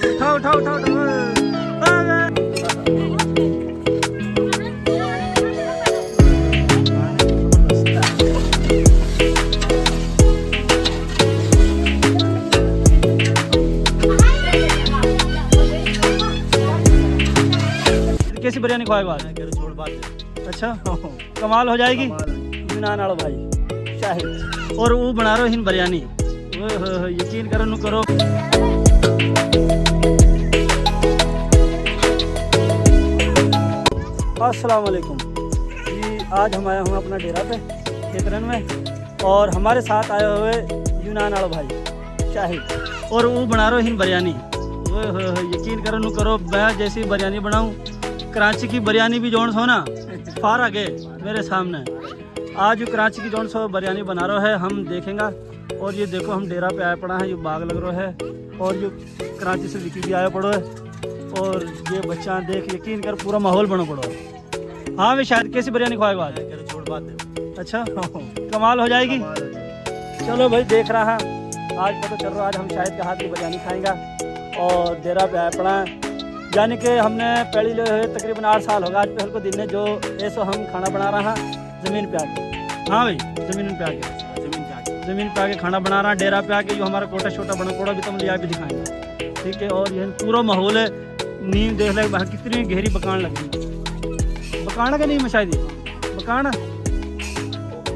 उठाओ उठाओ उठाओ उठाओ। कैसी बिरयानी खवाएगा आज? छोड़ बात। अच्छा कमाल हो जाएगी। यूनान वाला भाई शाहिद और वो बना रहे हिन बिरयानी। यकीन करो नु करो। अस्सलाम वालेकुम जी। आज हम आए हुए अपना डेरा पे खेतरन में और हमारे साथ आए हुए यूनान वाला भाई शाहिद और वो बना रहे हिन बिरयानी। यकीन करो नु करो। मैं जैसी बिरयानी बनाऊँ कराची की बिरयानी भी जोन सो ना फार आगे मेरे सामने। आज कराची की जोन सो बिरयानी बना रहा है हम देखेंगे। और ये देखो हम डेरा पे आए पड़ा है। ये बाग लग रहा है और ये कराची से विकी भी आया पड़ो है। और ये बच्चा देख यकीन कर पूरा माहौल बना पड़ो है। हाँ मैं शायद कैसी बिरयानी खवाएगा आज? छोड़ बात। अच्छा कमाल हो जाएगी। चलो भाई देख रहा है आज पता चल रहा है। आज हम शायद के हाथ की बिरयानी खाएंगे और डेरा पे आए पड़ा है। यानी कि हमने पहली ले हुए तकरीबन 8 साल होगा आज पहल को दिन ने जो ऐसा हम खाना बना रहा हैं ज़मीन पे आके। हाँ भाई ज़मीन पे आके खाना बना रहा है डेरा पे आके। जो हमारा कोटा छोटा बना कोड़ा भी तुम लिया भी दिखाएंगे ठीक है। और ये पूरा माहौल है। नींद देख ले बाहर कितनी गहरी बकान लगी। बकाना का नहीं मशाई दी बकाना।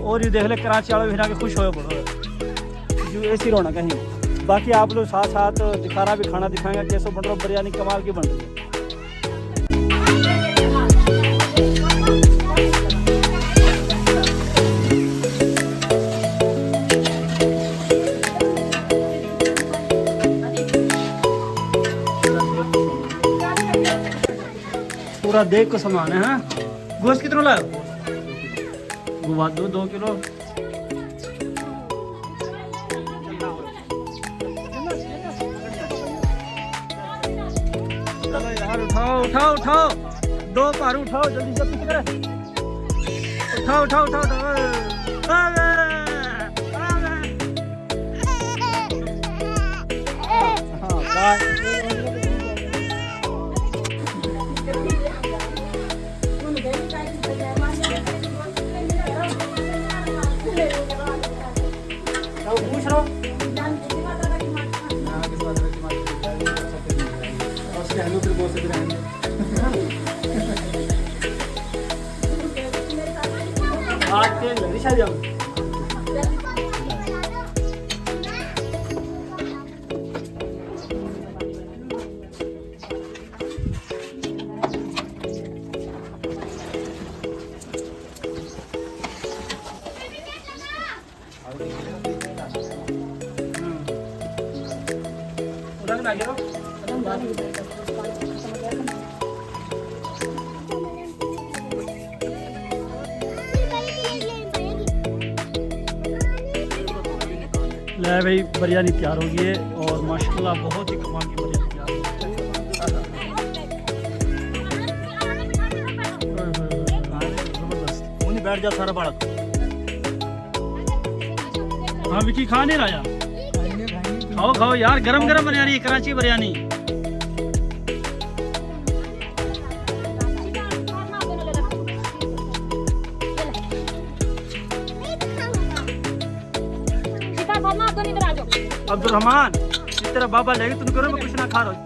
और ये देख ले कराची वाला भी के खुश हो पड़ो जो ऐसी रोना कहीं। बाकी आप लोग साथ साथ दिखा रहा भी खाना दिखाएंगे कैसे बन रहा बिरयानी कमाल की बन रही है। पूरा देख को सामान है। हाँ गोश्त कितना लाओ? गुवा दो 2 किलो। उठाओ उठाओ उठाओ 2 पार उठाओ जल्दी से पीछे करे। उठाओ उठाओ उठाओ पूछ रहा आज तेल लगी शायद हम। उधर ना गिरो ले भाई बिरयानी तैयार हो गई है और माशाल्लाह बहुत ही कमाल की बिरयानी तैयार हो गई। जबरदस्त उन्हीं बैठ जा सारा बाड़क। हाँ विकी खा नहीं रहा। खाओ खाओ यार गरम गरम बिरयानी कराची बिरयानी। अब्दुलरहमान तेरा बाबा लेगी तुम करो मैं कुछ ना खा रहा हूँ।